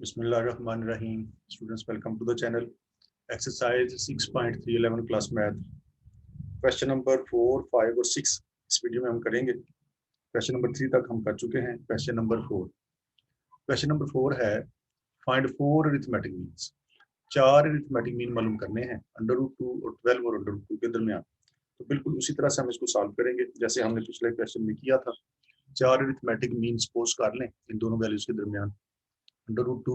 Bismillahirrahmanirrahim. Students, welcome to the channel. Exercise 6.311 class math. Question number 4, 5 और 6 इस video में हम करेंगे। क्वेश्चन नंबर 3 तक हम कर चुके हैं। क्वेश्चन नंबर 4 है find 4 arithmetic means. 4 arithmetic mean मालूम करने हैं √2 और 12 और √2 के दरमियान। तो बिल्कुल उसी तरह से हम इसको सॉल्व करेंगे जैसे हमने पिछले क्वेश्चन में किया था। 4 अरिथमेटिक मीन सपोज कर लें इन दोनों वैल्यूज के दरमियान, √2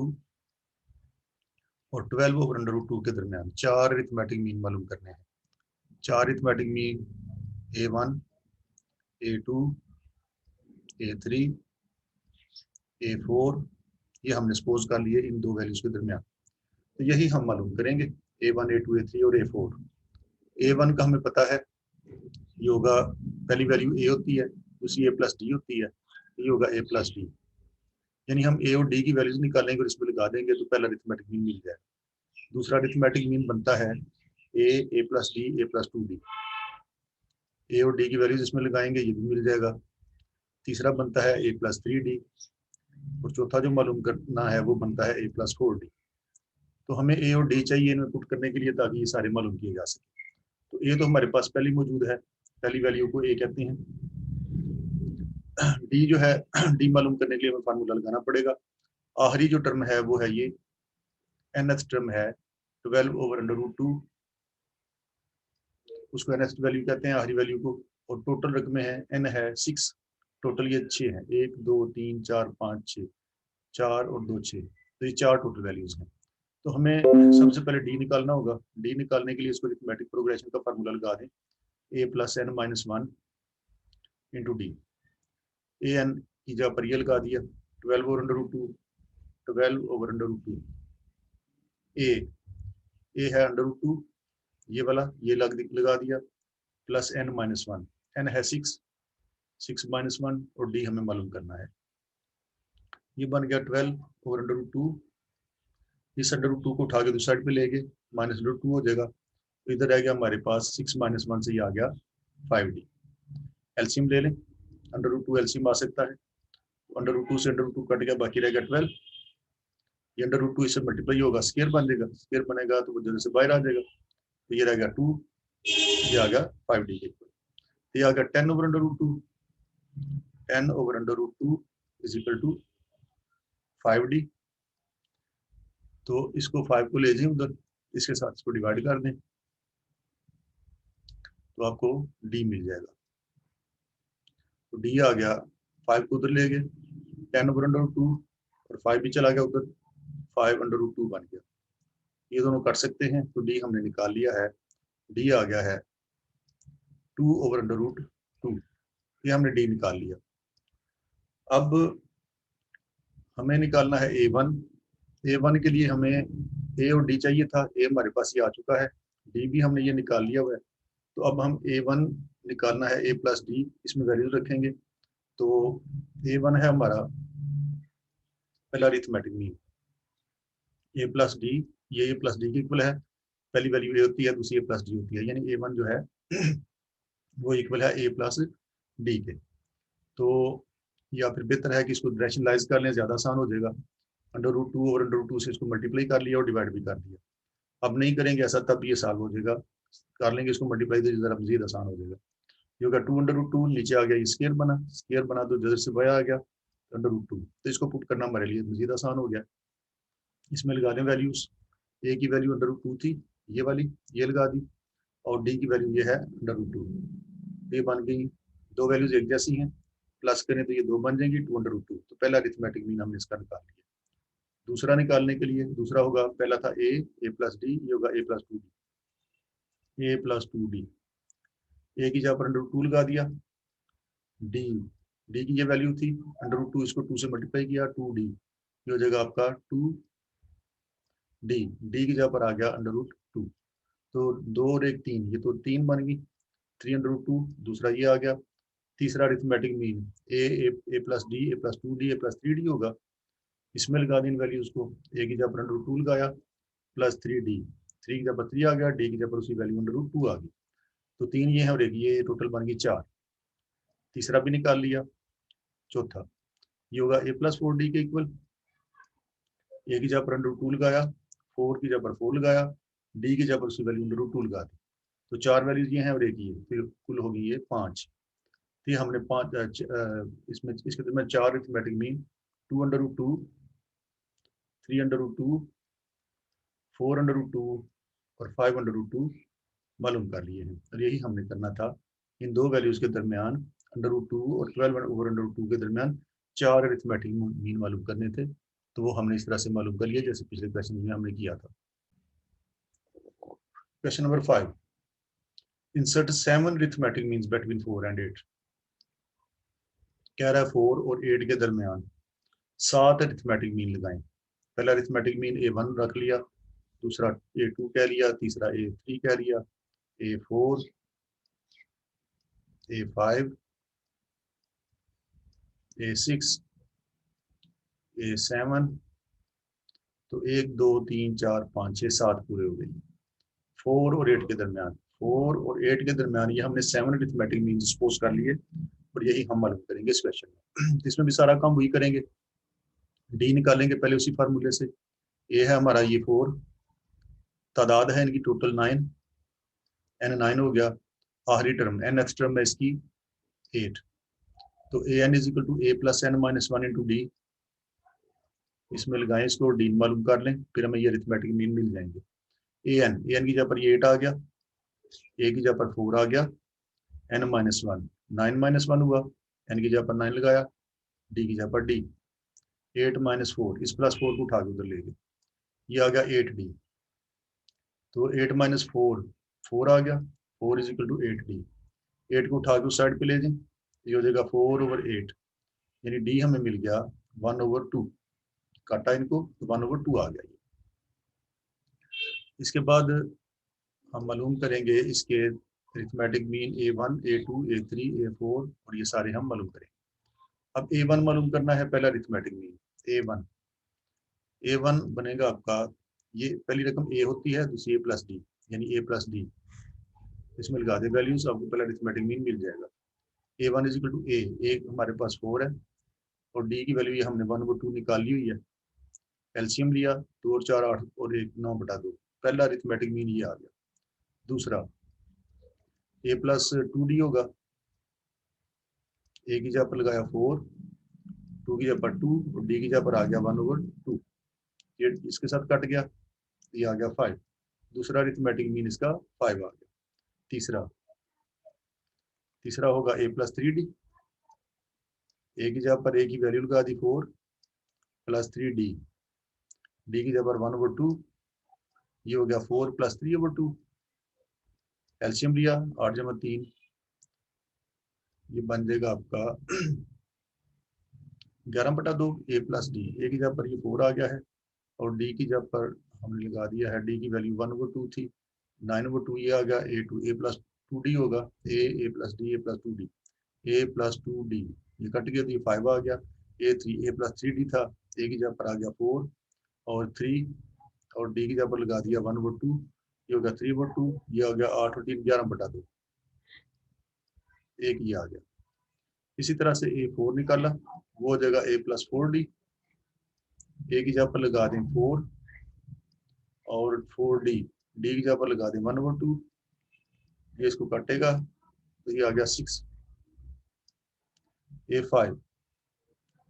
और 12 और √2 के दरमियान 4 अरिथमेटिक मीन मालूम करने हैं। 4 arithmetic mean A1, A2, A3, A4 ये हमने सपोज कर लिए इन दो वैल्यूज के दरमियान। तो यही हम मालूम करेंगे A1, A2, A3 और A4। A1 का हमें पता है ये होगा, पहली वैल्यू A होती है, दूसरी A प्लस D होती है, ये होगा A प्लस D। यानी हम A और D की वैल्यूज निकालेंगे और इसमें लगा देंगे तो पहला अरिथमेटिक मीन मिल जाएगा। दूसरा अरिथमेटिक मीन बनता है A plus D, A plus 2D। ए और डी की वैल्यूज इसमें लगाएंगे, ये भी मिल जाएगा। तीसरा बनता है A प्लस 3D और चौथा जो मालूम करना है वो बनता है A प्लस 4D। तो हमें A और D चाहिए इनमें पुट करने के लिए ताकि ये सारे मालूम किए जा सके। तो A तो हमारे पास पहले मौजूद है, पहली वैल्यू को A कहते हैं। D जो है D मालूम करने के लिए हमें फार्मूला लगाना पड़ेगा। आखिरी जो टर्म है वो है ये nth टर्म है 12 ओवर √2, उसको nth वैल्यू कहते हैं आखिरी वैल्यू को। और टोटल रकमें हैं n है 6, टोटल ये 6 है, 1 2 3 4 5 6, 4 और 2 6, तो ये 4 टोटल वैल्यूज हैं। तो हमें सबसे पहले डी निकालना होगा। डी निकालने के लिए इसको अरिथमेटिक प्रोग्रेशन का फार्मूला लगा दें, a plus n minus 1 into D. A N की जगह पर ये लगा दिया 12 ओवर √2, 12 ओवर √2। ए है √2, ये वाला ये लगा दिया, प्लस n माइनस 1, n है 6, 6 माइनस 1 और डी हमें मालूम करना है। ये बन गया 12 ओवर √2। इस √2 को उठा के दूसरी साइड पे ले गए, माइनस √2 हो जाएगा। तो इधर रह गया हमारे पास 6 माइनस 1 से ये आ गया 5D। एलसीएम ले लें, √2 एलसीएम आ सकता है। √2 से √2 कट गया, बाकी रह गया 12। ये √2 इससे मल्टीप्लाई होगा, स्क्वायर बन जाएगा, स्क्वायर बनेगा तो वो जगह से बाहर आ जाएगा। तो ये रह गया 2, ये आ गया 5D के इक्वल। तो ये आ गया 10 over √2, 10 over √2 is equal to 5D। तो इसको 5 को ले जाए उधर, इसके साथ इसको डिवाइड कर दें तो आपको D मिल जाएगा। तो D आ गया, 5 को उधर ले गए, 10 ओवर √2 और 5 भी चला गया उधर, 5 √2 बन गया। ये दोनों कर सकते हैं तो D हमने निकाल लिया है। D आ गया है 2 ओवर √2, ये हमने D निकाल लिया। अब हमें निकालना है A1। A1 के लिए हमें A और D चाहिए था, A हमारे पास ये आ चुका है, D भी हमने ये निकाल लिया हुआ है। तो अब हम A1 निकालना है A प्लस D, इसमें वैल्यूज रखेंगे। तो A1 है हमारा पहला arithmetic mean, A plus D, ये A प्लस D की इक्वल है। पहली वैल्यू A होती है, दूसरी A प्लस D होती है, यानी A1 जो है वो इक्वल है A प्लस D के। तो या फिर बेहतर है कि इसको रैशनलाइज कर लें, ज़्यादा आसान हो जाएगा। √2 और √2 से इसको मल्टीप्लाई कर लिया और डिवाइड भी कर दिया। अब नहीं करेंगे ऐसा तब ये सॉल्व हो जाएगा, कर लेंगे इसको मल्टीप्लाई तो ज़रा मजीद आसान हो जाएगा। ये होगा 2 √2, नीचे आ गया, ये स्क्वायर बना तो जैसे से बाहर आ गया √2। तो इसको पुट करना हमारे लिए मजीद आसान हो गया। इसमें लगा दें वैल्यूज, ए की वैल्यू √2 थी, ये वाली ये लगा दी, और डी की वैल्यू ये है √2। ये बन गई, दो वैल्यूज एक जैसी हैं, प्लस करें तो ये दो बन जाएंगी 2 √2। तो पहला अरिथमेटिक मीन हमने इसका निकाल लिया। दूसरा निकालने के लिए, दूसरा होगा, पहला था ए प्लस डी, ये होगा A plus 2D, A plus 2D। ए की जगह पर √2 लगा दिया, डी डी की ये वैल्यू थी √2, इसको 2 से मल्टीप्लाई किया 2D, ये हो जाएगा आपका 2D। डी की जगह पर आ गया √2, तो 2 और 1 3, ये तो 3 बन गई, 3 √2। दूसरा ये आ गया। तीसरा arithmetic mean A plus D, A plus 2D, A plus 3D होगा। इसमें लगा दी इन वैल्यूज को, ए की जगह पर √2 लगाया, प्लस 3D, 3 की जगह पर 3 आ गया, डी की जगह पर उसी वैल्यू √2 आ गई। तो 3 ये है और एक ये, टोटल बन गई 4। तीसरा भी निकाल लिया। चौथा ये होगा A प्लस 4D के इक्वल, ए की जगह पर अंडर रूट 2 लगाया, 4 की जगह पर 4 लगाया, डी की जगह पर उसकी वैल्यू अंडर रूट 2 लगा दी। तो 4 वैल्यूज ये हैं और एक ये, फिर कुल होगी ये 5। तो हमने 5 इसमें इसके दरमियान 4 arithmetic mean 2 under root 2, 3 under root 2, 4 under root 2 और 5 अंडर रूट 2 मालूम कर लिए हैं। और यही हमने करना था, इन दो वैल्यूज के दरमियान अंडर रूट 2 और 12 ओवर अंडर रूट 2 के दरमियान 4 अरिथमेटिक मीन मालूम करने थे। तो वो हमने इस तरह से मालूम कर लिया जैसे पिछले क्वेश्चन में हमने किया था। Question number 5, insert 7 arithmetic means between 4 and 8। कह रहा है 4 और 8 के दरमियान 7 अरिथमेटिक मीन लगाएं। पहला अरिथमेटिक मीन A1 रख लिया, दूसरा A2 कह लिया, तीसरा A3 कह लिया, A4, A5, A6, A7। तो 1 2 3 4 5 6 7 पूरे हो गए। 4 और 8 के दरमियान, 4 और 8 के दरमियान ये हमने 7 अरिथमेटिक मीन सपोज कर लिए और यही हम मालूम करेंगे इस क्वेश्चन में। इसमें भी सारा काम वही करेंगे, डी निकालेंगे पहले उसी फार्मूले से। ए है हमारा ये 4, तादाद है इनकी टोटल 9, एन 9 हो गया, आखिरी टर्म एन नेक्स्ट टर्म है इसकी 8। तो a n is equal to a plus N minus 1 into d. इसमें लगाएं इसको, डी मालूम कर लें, फिर हमें ये अरिथमेटिक मीन मिल जाएंगे। ए एन की जगह पर ये 8 आ गया, ए की जगह पर 4 आ गया, एन माइनस 1 9 माइनस 1 हुआ, एन की जगह पर 9 लगाया, डी की जगह पर डी। 8 माइनस 4, इस प्लस 4 को उठा के उधर ले गए, ये आ गया 8D। तो 8 माइनस 4 4 आ गया, 4 इज इक्वल टू 8D। 8 को उठा के उस साइड पे ले जाएं, ये हो जाएगा 4 ओवर 8, यानी डी हमें मिल गया 1 ओवर 2। काटा इनको तो 1 ओवर 2 आ गया ये। इसके बाद हम मालूम करेंगे इसके arithmetic mean A1, A2, A3, A4 और ये सारे हम मालूम करेंगे। अब A1 मालूम करना है, पहला अरिथमेटिक मीन A1 बनेगा आपका, ये पहली रकम A होती है, दूसरी A प्लस डी, यानी A प्लस डी। इसमें लगा दे वैल्यूज, आपको पहला अरिथमेटिक मीन मिल जाएगा। A1 इज इक्वल टू ए हमारे पास 4 है और डी की वैल्यू ये हमने 1 ओवर 2 निकाली हुई है। एलसीएम लिया, 2 और 4 8 और 1 9 बटा 2। पहला अरिथमेटिक मीन ये आ गया। दूसरा ए प्लस 2D होगा, ए की जगह पर लगाया 4, 2 की जगह पर 2 और डी की जगह पर आ गया 1 ओवर 2। ये इसके साथ कट गया, ये आ गया 5। दूसरा अरिथमेटिक मीन इसका 5 आ गया। तीसरा होगा ए प्लस 3D, ए की जगह पर ए की वैल्यू लगा दी 4 प्लस 3D, डी की जगह पर 1 ओवर 2, ये हो गया 4 प्लस 3 ओवर 2। एलसीएम लिया, 8 जमा 3, ये बन जाएगा आपका 11 बटा 2। ए प्लस डी, ए की जगह पर ये 4 आ गया है और डी की जगह पर हमने लगा दिया है, डी की वैल्यू 1 ओवर 2 थी, 9 ओवर 2 ये आ गया। ए प्लस 2D होगा, ए प्लस डी, ए प्लस 2D, ए प्लस 2D, ये कट गया तो ये 5 आ गया। ए प्लस 3D था, ए की जगह पर आ गया 4 और 3 और डी की जगह पर लगा दिया 1 ओवर 2, ये हो गया 3 ओवर 2, ये हो गया 8 और 3 11 बटा 2, एक ये आ गया। इसी तरह से A4 निकाला, वो हो जाएगा A प्लस 4D, ए की जगह पर लगा दें 4 और 4D, डी की जगह पर लगा दें 1 ओवर 2, ये इसको काटेगा तो ये आ गया 6। A5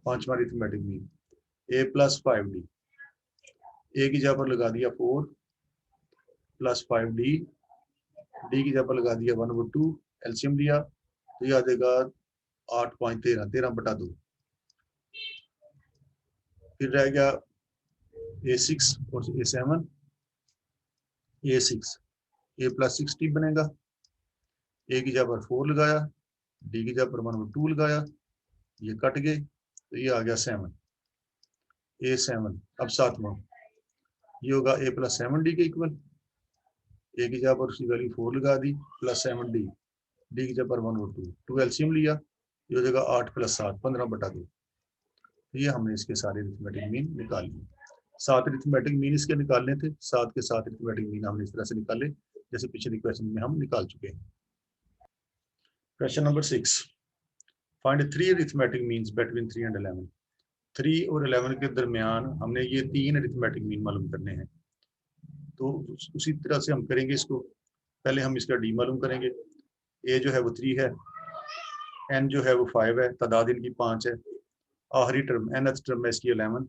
पांचवा arithmetic mean, A plus 5D, ए की जगह पर लगा दिया 4 प्लस 5D, डी की जगह पर लगा दिया 1 ओवर 2, एलसीएम लिया तो ये आ जाएगा 8 5 13, 13 बटा 2। फिर रह गया A6 और A7। A6 A plus 6D बनेगा, ए की जगह पर 4 लगाया, डी की जगह पर 1 ओवर 2 लगाया, ये कट गए तो ये आ गया 7। A7 अब सातवां, ये होगा A प्लस 7D के इक्वल, ए की जगह पर उसकी वैल्यू 4 लगा दी प्लस 7D, डी की जगह पर 1 ओवर 2, 2 एलसीएम लिया, ये हो जाएगा 8 प्लस 7 15 बटा 2। ये हमने इसके सारे अरिथमेटिक मीन निकाल लिए। 7 अरिथमेटिक मीन इसके निकालने थे, 7 के 7 अरिथमेटिक मीन हमने इस तरह से निकाले जैसे पिछले क्वेश्चन में हम निकाल चुके हैं। Question number 6, find 3 arithmetic means between 3 and 11। 3 और 11 के दरमियान हमने ये 3 अरिथमेटिक मीन मालूम करने हैं। तो उसी तरह से हम करेंगे इसको। पहले हम इसका डी मालूम करेंगे। ए जो है वो 3 है, एन जो है वो 5 है, तादाद इनकी 5 है, आखिरी टर्म एनथ टर्म है इसकी 11।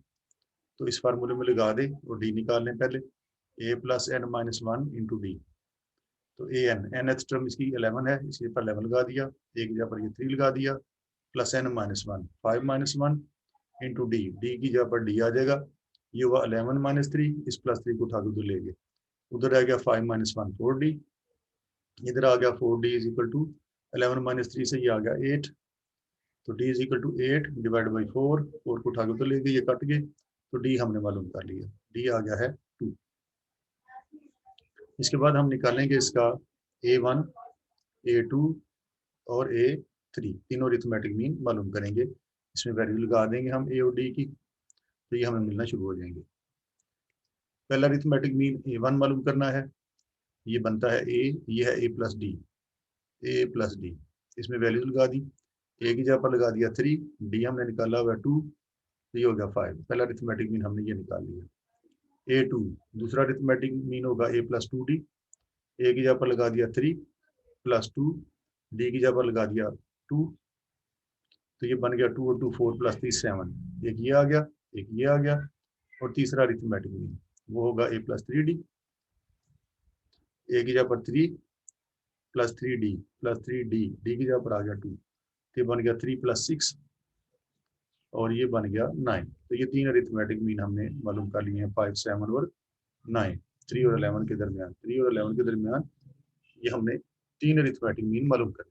तो इस फार्मूले में लगा दें और डी निकाल लें पहले। A plus N minus 1 into d. तो ए एन एथ टर्म इसकी 11 है, इसके पर 11 लगा दिया, एक जगह पर ये 3 लगा दिया, plus N minus 1 5 minus 1 into D. D की जगह पर डी आ जाएगा, ये हुआ 11 माइनस 3, इस प्लस 3 को उठा के उधर ले गए, उधर आ गया 5 माइनस 1 4 डी, इधर आ गया 4 D is equal to 11 minus 3 से ये आ गया 8। तो D is equal to 8 divide by 4, 4 को उठा के उधर ले गए, ये कट गए, तो डी हमने मालूम कर लिया, डी आ गया है 2। इसके बाद हम निकालेंगे इसका A1, A2 और A3, तीनों अरिथमेटिक मीन मालूम करेंगे। इसमें वैल्यू लगा देंगे हम A और D की, तो ये हमें मिलना शुरू हो जाएंगे। पहला अरिथमेटिक मीन A1 मालूम करना है, ये बनता है A, ये है A plus D, A plus D. इसमें वैल्यू लगा दी, A की जगह पर लगा दिया 3, D हमने निकाला हुआ 2, तो ये हो गया 5। पहला अरिथमेटिक मीन हमने ये निकाल लिया। A2 दूसरा अरिथमेटिक मीन होगा A प्लस 2D, A की जगह पर लगा दिया 3 प्लस 2, डी की जगह पर लगा दिया 2, तो ये बन गया 2 और 2 4 प्लस 3 7, एक ये आ गया, एक ये आ गया, और तीसरा अरिथमेटिक मीन वो होगा A प्लस 3D, ए की जगह पर 3 plus 3D plus 3D, D की जगह पर आ गया 2, तो ये बन गया 3 प्लस 6 और ये बन गया 9। तो ये तीन अरिथमेटिक मीन हमने मालूम कर लिए हैं, 5 7 और 9, 3 और 11 के दरमियान। 3 और 11 के दरमियान ये हमने तीन अरिथमेटिक मीन मालूम कर